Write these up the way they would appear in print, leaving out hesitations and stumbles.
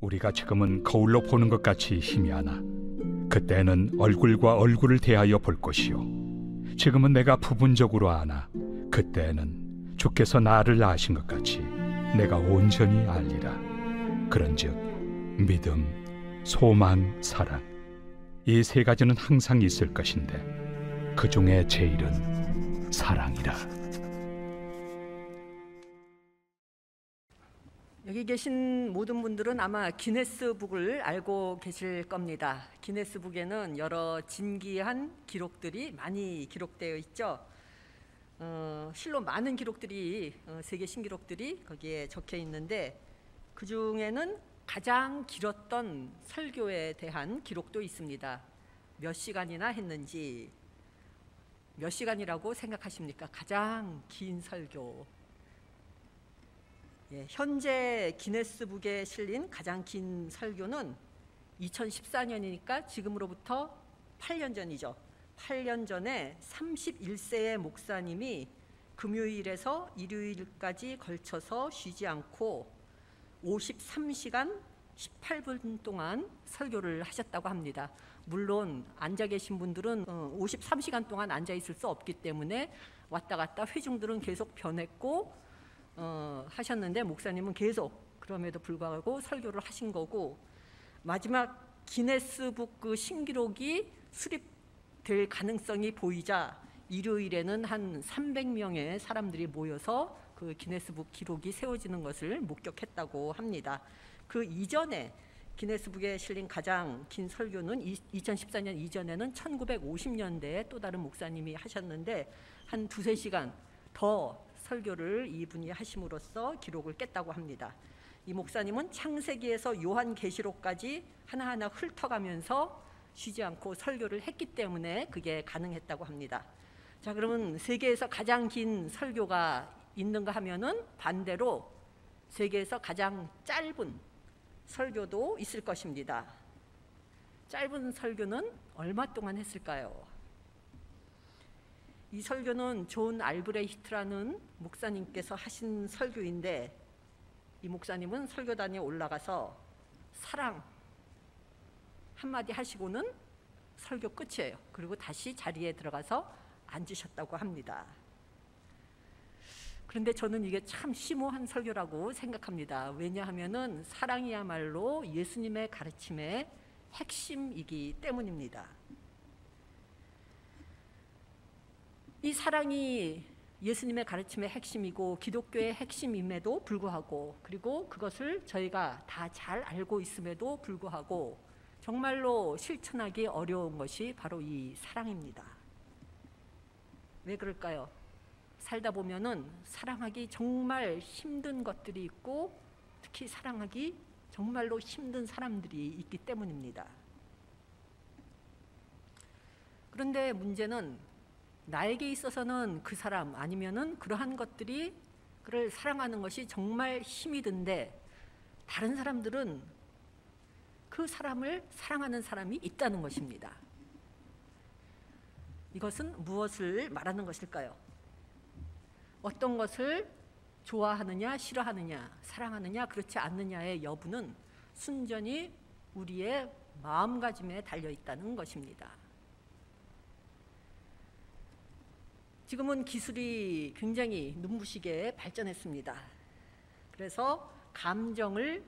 우리가 지금은 거울로 보는 것 같이 희미하나 그때는 얼굴과 얼굴을 대하여 볼 것이요 지금은 내가 부분적으로 아나 그때는 주께서 나를 아신 것 같이 내가 온전히 알리라. 그런즉 믿음, 소망, 사랑 이 세 가지는 항상 있을 것인데 그 중에 제일은 사랑이라. 여기 계신 모든 분들은 아마 기네스북을 알고 계실 겁니다. 기네스북에는 여러 진귀한 기록들이 많이 기록되어 있죠. 실로 많은 기록들이 세계 신기록들이 거기에 적혀 있는데 그 중에는 가장 길었던 설교에 대한 기록도 있습니다. 몇 시간이나 했는지, 몇 시간이라고 생각하십니까? 가장 긴 설교. 현재 기네스북에 실린 가장 긴 설교는 2014년이니까 지금으로부터 8년 전이죠. 8년 전에 31세의 목사님이 금요일에서 일요일까지 걸쳐서 쉬지 않고 53시간 18분 동안 설교를 하셨다고 합니다. 물론 앉아 계신 분들은 53시간 동안 앉아 있을 수 없기 때문에 왔다 갔다 회중들은 계속 변했고 하셨는데 목사님은 계속 그럼에도 불구하고 설교를 하신 거고, 마지막 기네스북 그 신기록이 수립될 가능성이 보이자 일요일에는 한 300명의 사람들이 모여서 그 기네스북 기록이 세워지는 것을 목격했다고 합니다. 그 이전에 기네스북에 실린 가장 긴 설교는 2014년 이전에는 1950년대에 또 다른 목사님이 하셨는데 한 두세 시간 더 설교를 이분이 하심으로써 기록을 깼다고 합니다. 이 목사님은 창세기에서 요한계시록까지 하나하나 훑어가면서 쉬지 않고 설교를 했기 때문에 그게 가능했다고 합니다. 자, 그러면 세계에서 가장 긴 설교가 있는가 하면은 반대로 세계에서 가장 짧은 설교도 있을 것입니다. 짧은 설교는 얼마 동안 했을까요? 이 설교는 존 알브레히트라는 목사님께서 하신 설교인데, 이 목사님은 설교단에 올라가서 사랑 한마디 하시고는 설교 끝이에요. 그리고 다시 자리에 들어가서 앉으셨다고 합니다. 그런데 저는 이게 참 심오한 설교라고 생각합니다. 왜냐하면은 사랑이야말로 예수님의 가르침의 핵심이기 때문입니다. 이 사랑이 예수님의 가르침의 핵심이고 기독교의 핵심임에도 불구하고, 그리고 그것을 저희가 다 잘 알고 있음에도 불구하고 정말로 실천하기 어려운 것이 바로 이 사랑입니다. 왜 그럴까요? 살다 보면은 사랑하기 정말 힘든 것들이 있고 특히 사랑하기 정말로 힘든 사람들이 있기 때문입니다. 그런데 문제는 나에게 있어서는 그 사람 아니면은 그러한 것들이 그를 사랑하는 것이 정말 힘이 든데 다른 사람들은 그 사람을 사랑하는 사람이 있다는 것입니다. 이것은 무엇을 말하는 것일까요? 어떤 것을 좋아하느냐, 싫어하느냐, 사랑하느냐, 그렇지 않느냐의 여부는 순전히 우리의 마음가짐에 달려 있다는 것입니다. 지금은 기술이 굉장히 눈부시게 발전했습니다. 그래서 감정을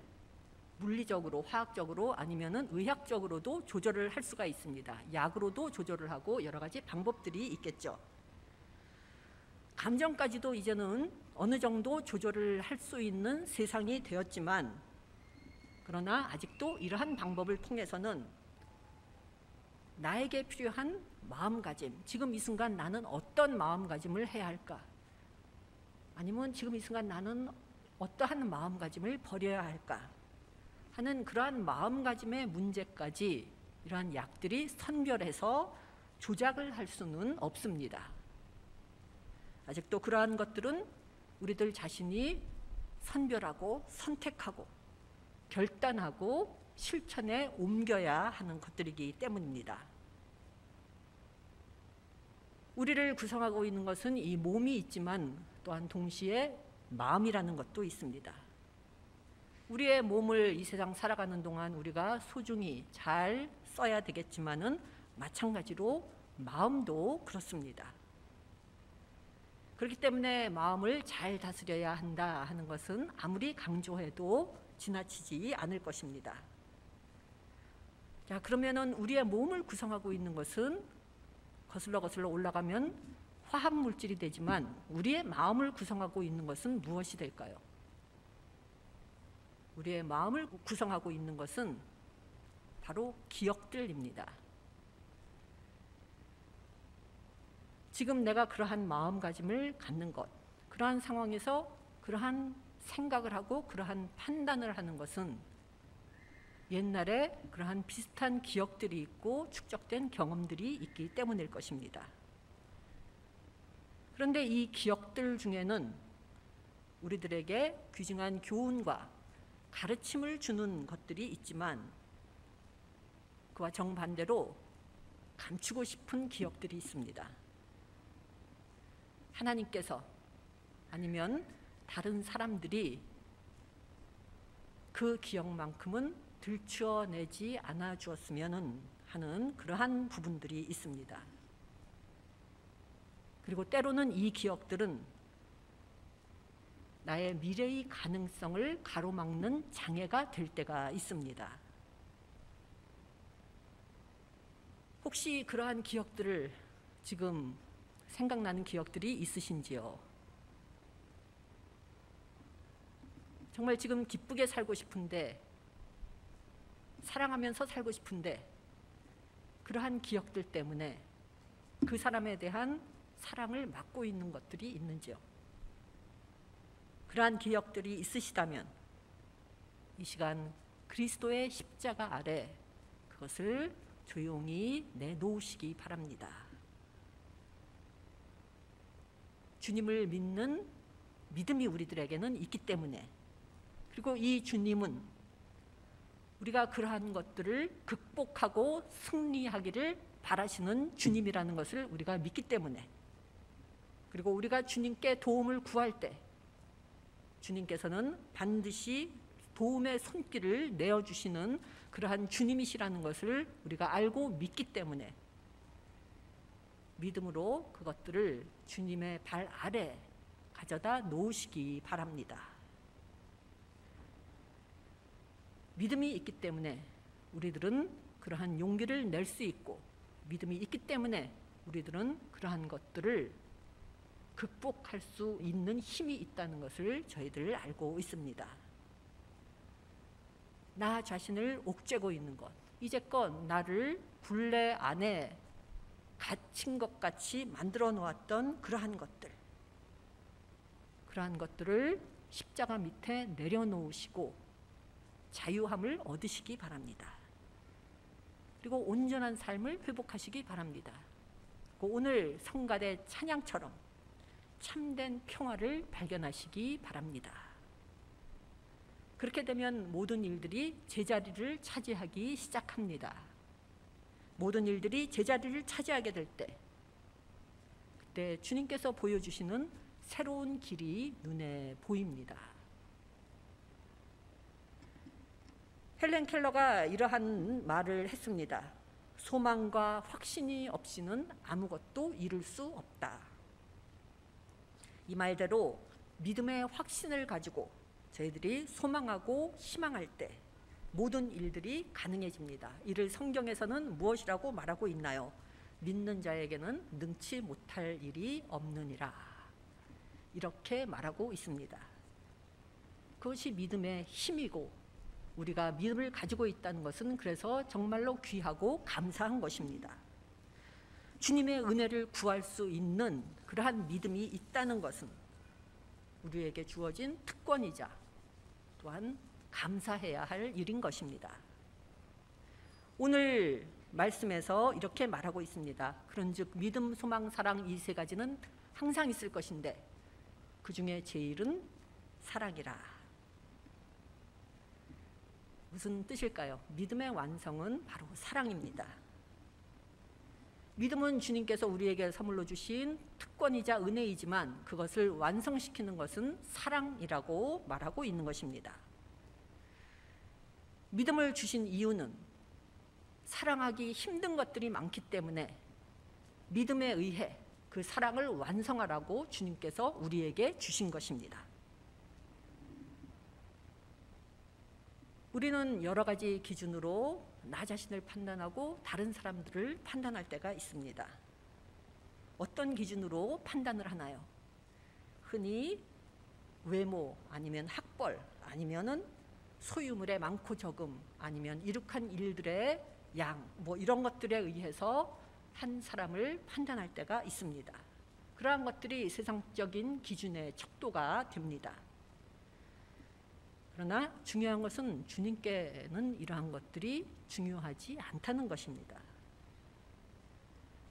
물리적으로, 화학적으로 아니면은 의학적으로도 조절을 할 수가 있습니다. 약으로도 조절을 하고 여러 가지 방법들이 있겠죠. 감정까지도 이제는 어느 정도 조절을 할 수 있는 세상이 되었지만, 그러나 아직도 이러한 방법을 통해서는 나에게 필요한 마음가짐, 지금 이 순간 나는 어떤 마음가짐을 해야 할까? 아니면 지금 이 순간 나는 어떠한 마음가짐을 버려야 할까? 하는 그러한 마음가짐의 문제까지 이러한 약들이 선별해서 조작을 할 수는 없습니다. 아직도 그러한 것들은 우리들 자신이 선별하고 선택하고 결단하고 실천에 옮겨야 하는 것들이기 때문입니다. 우리를 구성하고 있는 것은 이 몸이 있지만 또한 동시에 마음이라는 것도 있습니다. 우리의 몸을 이 세상 살아가는 동안 우리가 소중히 잘 써야 되겠지만은 마찬가지로 마음도 그렇습니다. 그렇기 때문에 마음을 잘 다스려야 한다 하는 것은 아무리 강조해도 지나치지 않을 것입니다. 자, 그러면은 우리의 몸을 구성하고 있는 것은 거슬러 올라가면 화학 물질이 되지만 우리의 마음을 구성하고 있는 것은 무엇이 될까요? 우리의 마음을 구성하고 있는 것은 바로 기억들입니다. 지금 내가 그러한 마음가짐을 갖는 것, 그러한 상황에서 그러한 생각을 하고 그러한 판단을 하는 것은 옛날에 그러한 비슷한 기억들이 있고 축적된 경험들이 있기 때문일 것입니다. 그런데 이 기억들 중에는 우리들에게 귀중한 교훈과 가르침을 주는 것들이 있지만 그와 정반대로 감추고 싶은 기억들이 있습니다. 하나님께서 아니면 다른 사람들이 그 기억만큼은 들추어내지 않아 주었으면 하는 그러한 부분들이 있습니다. 그리고 때로는 이 기억들은 나의 미래의 가능성을 가로막는 장애가 될 때가 있습니다. 혹시 그러한 기억들을 지금 생각나는 기억들이 있으신지요? 정말 지금 기쁘게 살고 싶은데, 사랑하면서 살고 싶은데 그러한 기억들 때문에 그 사람에 대한 사랑을 막고 있는 것들이 있는지요? 그러한 기억들이 있으시다면 이 시간 그리스도의 십자가 아래 그것을 조용히 내놓으시기 바랍니다. 주님을 믿는 믿음이 우리들에게는 있기 때문에, 그리고 이 주님은 우리가 그러한 것들을 극복하고 승리하기를 바라시는 주님이라는 것을 우리가 믿기 때문에, 그리고 우리가 주님께 도움을 구할 때 주님께서는 반드시 도움의 손길을 내어주시는 그러한 주님이시라는 것을 우리가 알고 믿기 때문에 믿음으로 그것들을 주님의 발 아래 가져다 놓으시기 바랍니다. 믿음이 있기 때문에 우리들은 그러한 용기를 낼 수 있고, 믿음이 있기 때문에 우리들은 그러한 것들을 극복할 수 있는 힘이 있다는 것을 저희들 알고 있습니다. 나 자신을 옥죄고 있는 것, 이제껏 나를 굴레 안에 갇힌 것 같이 만들어 놓았던 그러한 것들을 십자가 밑에 내려놓으시고 자유함을 얻으시기 바랍니다. 그리고 온전한 삶을 회복하시기 바랍니다. 오늘 성가대 찬양처럼 참된 평화를 발견하시기 바랍니다. 그렇게 되면 모든 일들이 제자리를 차지하기 시작합니다. 모든 일들이 제자리를 차지하게 될 때, 그때 주님께서 보여주시는 새로운 길이 눈에 보입니다. 헬렌 켈러가 이러한 말을 했습니다. 소망과 확신이 없이는 아무것도 이룰 수 없다. 이 말대로 믿음의 확신을 가지고 저희들이 소망하고 희망할 때 모든 일들이 가능해집니다. 이를 성경에서는 무엇이라고 말하고 있나요? 믿는 자에게는 능치 못할 일이 없느니라, 이렇게 말하고 있습니다. 그것이 믿음의 힘이고, 우리가 믿음을 가지고 있다는 것은 그래서 정말로 귀하고 감사한 것입니다. 주님의 은혜를 구할 수 있는 그러한 믿음이 있다는 것은 우리에게 주어진 특권이자 또한 감사해야 할 일인 것입니다. 오늘 말씀에서 이렇게 말하고 있습니다. 그런즉 믿음, 소망, 사랑 이 세 가지는 항상 있을 것인데 그 중에 제일은 사랑이라. 무슨 뜻일까요? 믿음의 완성은 바로 사랑입니다. 믿음은 주님께서 우리에게 선물로 주신 특권이자 은혜이지만 그것을 완성시키는 것은 사랑이라고 말하고 있는 것입니다. 믿음을 주신 이유는 사랑하기 힘든 것들이 많기 때문에 믿음에 의해 그 사랑을 완성하라고 주님께서 우리에게 주신 것입니다. 우리는 여러 가지 기준으로 나 자신을 판단하고 다른 사람들을 판단할 때가 있습니다. 어떤 기준으로 판단을 하나요? 흔히 외모, 아니면 학벌, 아니면은 소유물의 많고 적음, 아니면 이룩한 일들의 양, 이런 것들에 의해서 한 사람을 판단할 때가 있습니다. 그러한 것들이 세상적인 기준의 척도가 됩니다. 그러나 중요한 것은 주님께는 이러한 것들이 중요하지 않다는 것입니다.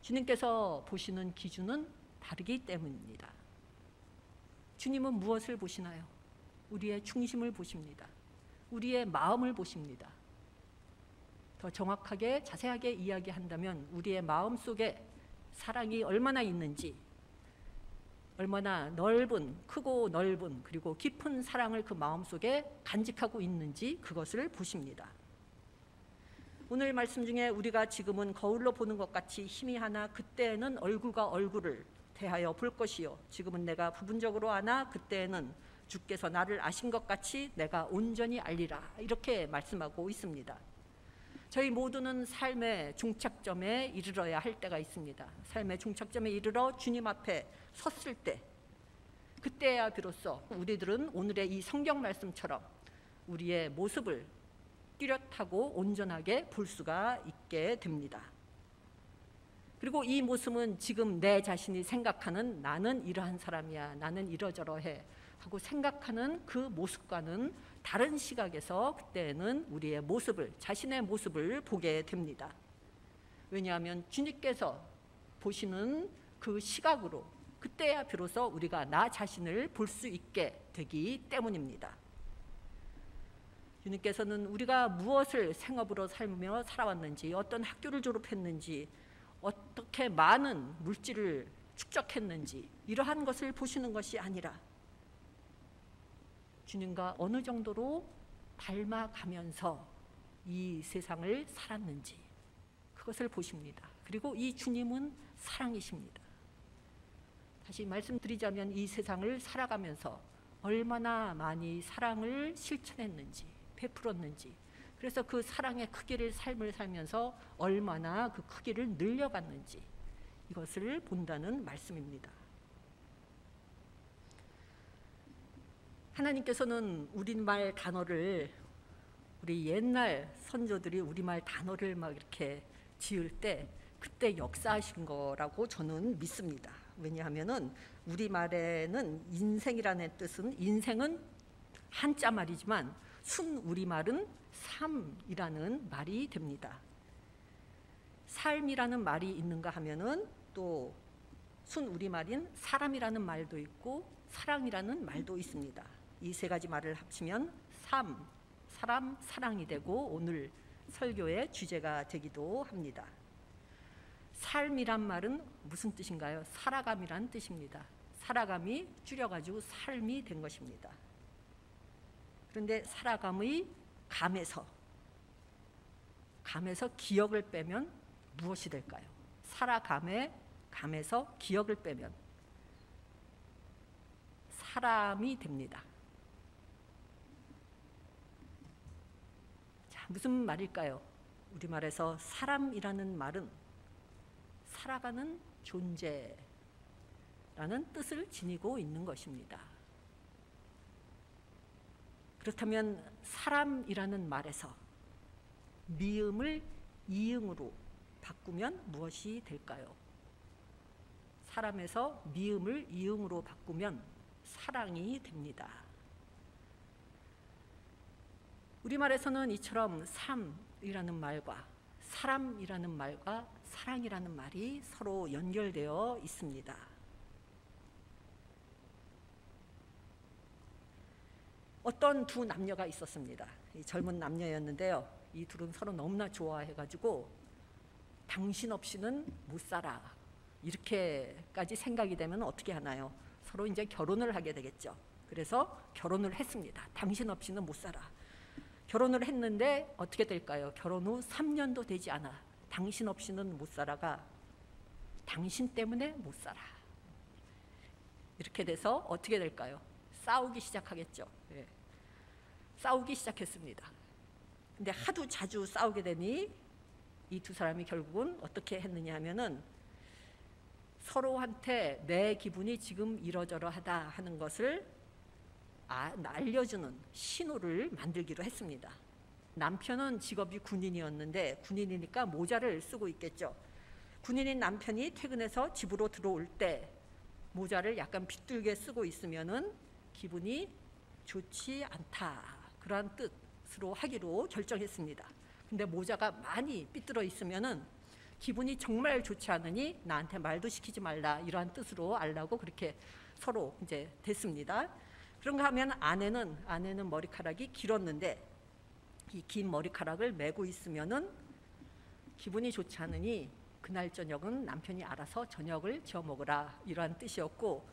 주님께서 보시는 기준은 다르기 때문입니다. 주님은 무엇을 보시나요? 우리의 중심을 보십니다. 우리의 마음을 보십니다. 더 정확하게 자세하게 이야기한다면 우리의 마음 속에 사랑이 얼마나 있는지, 얼마나 크고 넓은 그리고 깊은 사랑을 그 마음속에 간직하고 있는지 그것을 보십니다. 오늘 말씀 중에 우리가 지금은 거울로 보는 것 같이 희미하나 그때에는 얼굴과 얼굴을 대하여 볼 것이요 지금은 내가 부분적으로 아나 그때에는 주께서 나를 아신 것 같이 내가 온전히 알리라, 이렇게 말씀하고 있습니다. 저희 모두는 삶의 종착점에 이르러야 할 때가 있습니다. 삶의 종착점에 이르러 주님 앞에 섰을 때, 그때야 비로소 우리들은 오늘의 이 성경 말씀처럼 우리의 모습을 뚜렷하고 온전하게 볼 수가 있게 됩니다. 그리고 이 모습은 지금 내 자신이 생각하는 나는 이러한 사람이야, 나는 이러저러해 하고 생각하는 그 모습과는 다른 시각에서 그때는 우리의 모습을, 자신의 모습을 보게 됩니다. 왜냐하면 주님께서 보시는 그 시각으로 그때야 비로소 우리가 나 자신을 볼 수 있게 되기 때문입니다. 주님께서는 우리가 무엇을 생업으로 살며 살아왔는지, 어떤 학교를 졸업했는지, 어떻게 많은 물질을 축적했는지 이러한 것을 보시는 것이 아니라 주님과 어느 정도로 닮아가면서 이 세상을 살았는지 그것을 보십니다. 그리고 이 주님은 사랑이십니다. 다시 말씀드리자면 이 세상을 살아가면서 얼마나 많이 사랑을 실천했는지, 베풀었는지, 그래서 그 사랑의 크기를 삶을 살면서 얼마나 그 크기를 늘려갔는지 이것을 본다는 말씀입니다. 하나님께서는 우리말 단어를, 우리 옛날 선조들이 우리말 단어를 막 이렇게 지을 때 그때 역사하신 거라고 저는 믿습니다. 왜냐하면은 우리말에는 인생이라는 뜻은, 인생은 한자 말이지만 순 우리말은 삶이라는 말이 됩니다. 삶이라는 말이 있는가 하면은 또 순 우리말인 사람이라는 말도 있고 사랑이라는 말도 있습니다. 이 세 가지 말을 합치면 삶, 사람, 사랑이 되고 오늘 설교의 주제가 되기도 합니다. 삶이란 말은 무슨 뜻인가요? 살아감이란 뜻입니다. 살아감이 줄여가지고 삶이 된 것입니다. 그런데 살아감의 감에서 기억을 빼면 무엇이 될까요? 살아감의 감에서 기억을 빼면 사람이 됩니다. 자, 무슨 말일까요? 우리말에서 사람이라는 말은 살아가는 존재라는 뜻을 지니고 있는 것입니다. 그렇다면 사람이라는 말에서 미음을 이응으로 바꾸면 무엇이 될까요? 사람에서 미음을 이응으로 바꾸면 사랑이 됩니다. 우리말에서는 이처럼 삶이라는 말과 사람이라는 말과 사랑이라는 말이 서로 연결되어 있습니다. 어떤 두 남녀가 있었습니다. 젊은 남녀였는데요. 이 둘은 서로 너무나 좋아해가지고 당신 없이는 못 살아, 이렇게까지 생각이 되면 어떻게 하나요? 서로 이제 결혼을 하게 되겠죠. 그래서 결혼을 했습니다. 당신 없이는 못 살아. 결혼을 했는데 어떻게 될까요? 결혼 후 3년도 되지 않아. 당신 없이는 못 살아가. 당신 때문에 못 살아. 이렇게 돼서 어떻게 될까요? 싸우기 시작하겠죠. 예. 싸우기 시작했습니다. 근데 하도 자주 싸우게 되니 이 두 사람이 결국은 어떻게 했느냐 하면은 서로한테 내 기분이 지금 이러저러하다 하는 것을 알려주는 신호를 만들기로 했습니다. 남편은 직업이 군인이었는데 군인이니까 모자를 쓰고 있겠죠. 군인인 남편이 퇴근해서 집으로 들어올 때 모자를 약간 빗뚤게 쓰고 있으면은 기분이 좋지 않다, 그러한 뜻으로 하기로 결정했습니다. 근데 모자가 많이 삐뚤어 있으면은 기분이 정말 좋지 않으니 나한테 말도 시키지 말라, 이러한 뜻으로 알라고 그렇게 서로 이제 됐습니다. 그런가 하면 아내는 머리카락이 길었는데 이 긴 머리카락을 메고 있으면은 기분이 좋지 않으니 그날 저녁은 남편이 알아서 저녁을 지어 먹으라, 이러한 뜻이었고,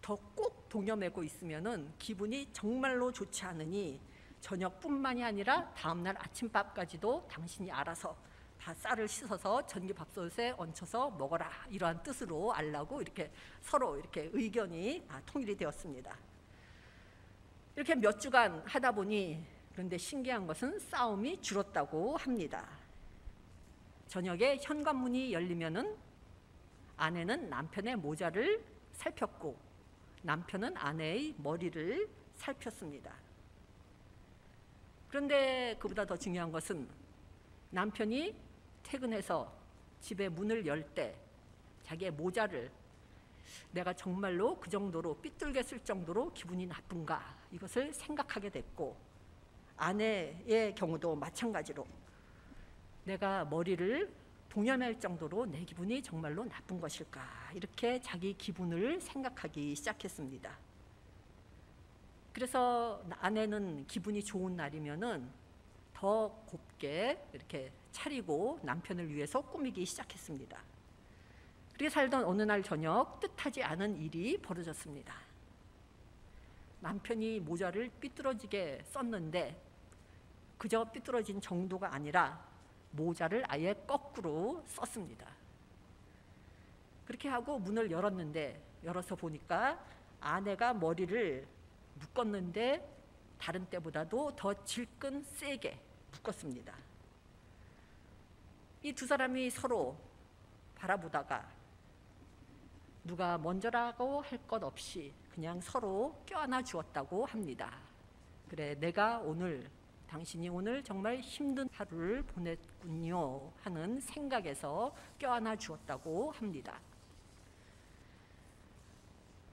더 꼭 동여매고 있으면은 기분이 정말로 좋지 않으니 저녁뿐만이 아니라 다음날 아침밥까지도 당신이 알아서 다 쌀을 씻어서 전기밥솥에 얹혀서 먹어라, 이러한 뜻으로 알라고 이렇게 서로 이렇게 의견이 통일이 되었습니다. 이렇게 몇 주간 하다 보니, 그런데 신기한 것은 싸움이 줄었다고 합니다. 저녁에 현관문이 열리면은 아내는 남편의 모자를 살폈고 남편은 아내의 머리를 살폈습니다. 그런데 그보다 더 중요한 것은 남편이 퇴근해서 집에 문을 열 때 자기의 모자를 내가 정말로 그 정도로 삐뚤게 쓸 정도로 기분이 나쁜가, 이것을 생각하게 됐고, 아내의 경우도 마찬가지로 내가 머리를 동여맬 정도로 내 기분이 정말로 나쁜 것일까, 이렇게 자기 기분을 생각하기 시작했습니다. 그래서 아내는 기분이 좋은 날이면은 더 곱게 이렇게 차리고 남편을 위해서 꾸미기 시작했습니다. 그렇게 살던 어느 날 저녁, 뜻하지 않은 일이 벌어졌습니다. 남편이 모자를 삐뚤어지게 썼는데 그저 삐뚤어진 정도가 아니라 모자를 아예 거꾸로 썼습니다. 그렇게 하고 문을 열어서 보니까 아내가 머리를 묶었는데 다른 때보다도 더 질끈 세게 묶었습니다. 이 두 사람이 서로 바라보다가 누가 먼저라고 할 것 없이 그냥 서로 껴안아 주었다고 합니다. 그래, 당신이 오늘 정말 힘든 하루를 보냈군요 하는 생각에서 껴안아 주었다고 합니다.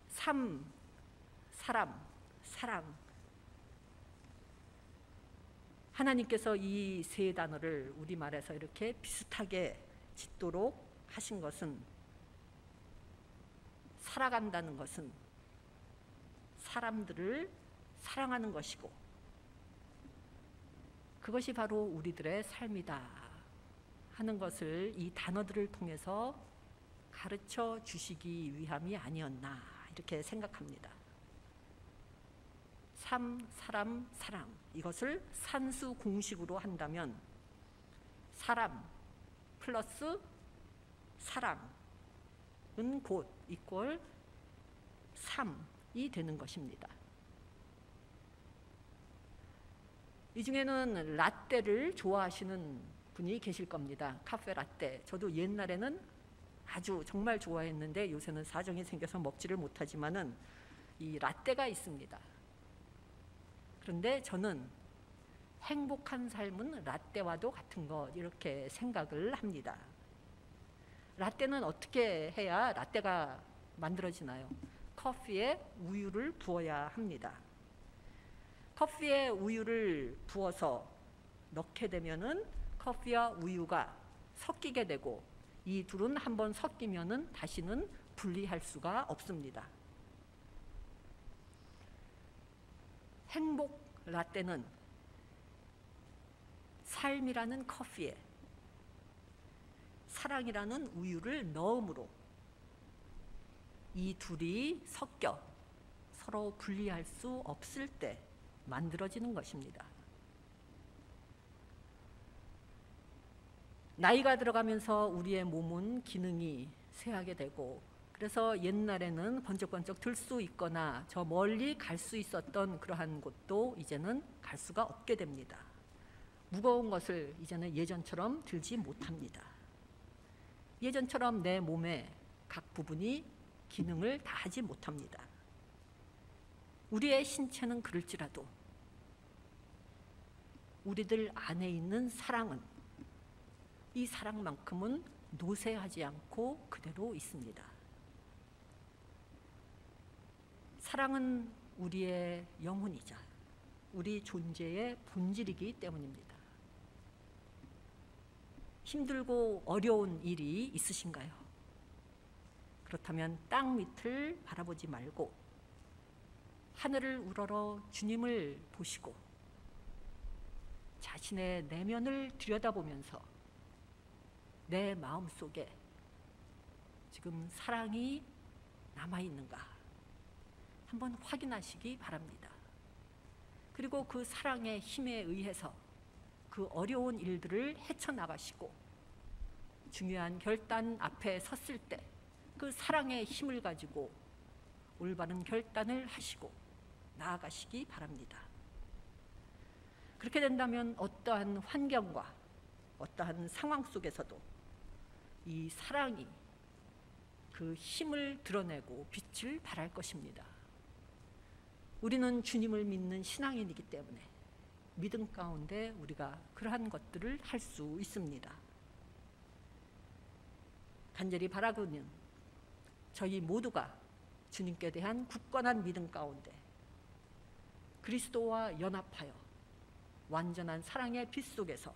삶, 사람, 사랑. 하나님께서 이 세 단어를 우리말에서 이렇게 비슷하게 짓도록 하신 것은, 살아간다는 것은 사람들을 사랑하는 것이고 그것이 바로 우리들의 삶이다 하는 것을 이 단어들을 통해서 가르쳐 주시기 위함이 아니었나, 이렇게 생각합니다. 삶, 사람, 사랑, 이것을 산수 공식으로 한다면 사람 플러스 사랑은 곧 이꼴 삶이 되는 것입니다. 이 중에는 라떼를 좋아하시는 분이 계실 겁니다. 카페 라떼. 저도 옛날에는 아주 정말 좋아했는데 요새는 사정이 생겨서 먹지를 못하지만은 이 라떼가 있습니다. 그런데 저는 행복한 삶은 라떼와도 같은 것, 이렇게 생각을 합니다. 라떼는 어떻게 해야 라떼가 만들어지나요? 커피에 우유를 부어야 합니다. 커피에 우유를 부어서 넣게 되면은 커피와 우유가 섞이게 되고 이 둘은 한번 섞이면은 다시는 분리할 수가 없습니다. 행복 라떼는 삶이라는 커피에 사랑이라는 우유를 넣음으로 이 둘이 섞여 서로 분리할 수 없을 때 만들어지는 것입니다. 나이가 들어가면서 우리의 몸은 기능이 쇠하게 되고, 그래서 옛날에는 번쩍번쩍 들 수 있거나 저 멀리 갈 수 있었던 그러한 곳도 이제는 갈 수가 없게 됩니다. 무거운 것을 이제는 예전처럼 들지 못합니다. 예전처럼 내 몸의 각 부분이 기능을 다하지 못합니다. 우리의 신체는 그럴지라도 우리들 안에 있는 사랑은, 이 사랑만큼은 노쇠하지 않고 그대로 있습니다. 사랑은 우리의 영혼이자 우리 존재의 본질이기 때문입니다. 힘들고 어려운 일이 있으신가요? 그렇다면 땅 밑을 바라보지 말고 하늘을 우러러 주님을 보시고 자신의 내면을 들여다보면서 내 마음속에 지금 사랑이 남아있는가 한번 확인하시기 바랍니다. 그리고 그 사랑의 힘에 의해서 그 어려운 일들을 헤쳐나가시고 중요한 결단 앞에 섰을 때 그 사랑의 힘을 가지고 올바른 결단을 하시고 나아가시기 바랍니다. 그렇게 된다면 어떠한 환경과 어떠한 상황 속에서도 이 사랑이 그 힘을 드러내고 빛을 발할 것입니다. 우리는 주님을 믿는 신앙인이기 때문에 믿음 가운데 우리가 그러한 것들을 할 수 있습니다. 간절히 바라고는 저희 모두가 주님께 대한 굳건한 믿음 가운데 그리스도와 연합하여 완전한 사랑의 빛 속에서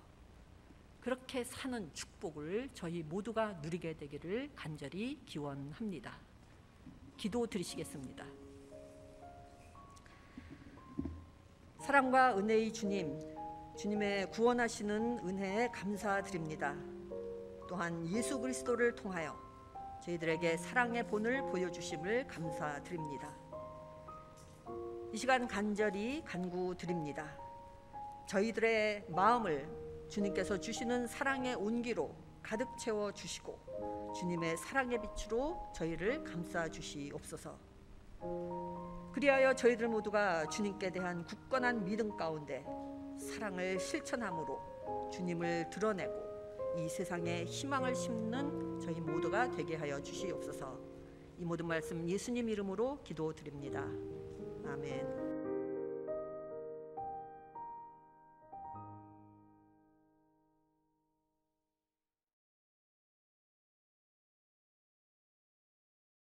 그렇게 사는 축복을 저희 모두가 누리게 되기를 간절히 기원합니다. 기도 드리시겠습니다. 사랑과 은혜의 주님, 주님의 구원하시는 은혜에 감사드립니다. 또한 예수 그리스도를 통하여 저희들에게 사랑의 본을 보여주심을 감사드립니다. 이 시간 간절히 간구드립니다. 저희들의 마음을 주님께서 주시는 사랑의 온기로 가득 채워주시고 주님의 사랑의 빛으로 저희를 감싸주시옵소서. 그리하여 저희들 모두가 주님께 대한 굳건한 믿음 가운데 사랑을 실천함으로 주님을 드러내고 이 세상에 희망을 심는 저희 모두가 되게 하여 주시옵소서. 이 모든 말씀 예수님 이름으로 기도드립니다. 아멘.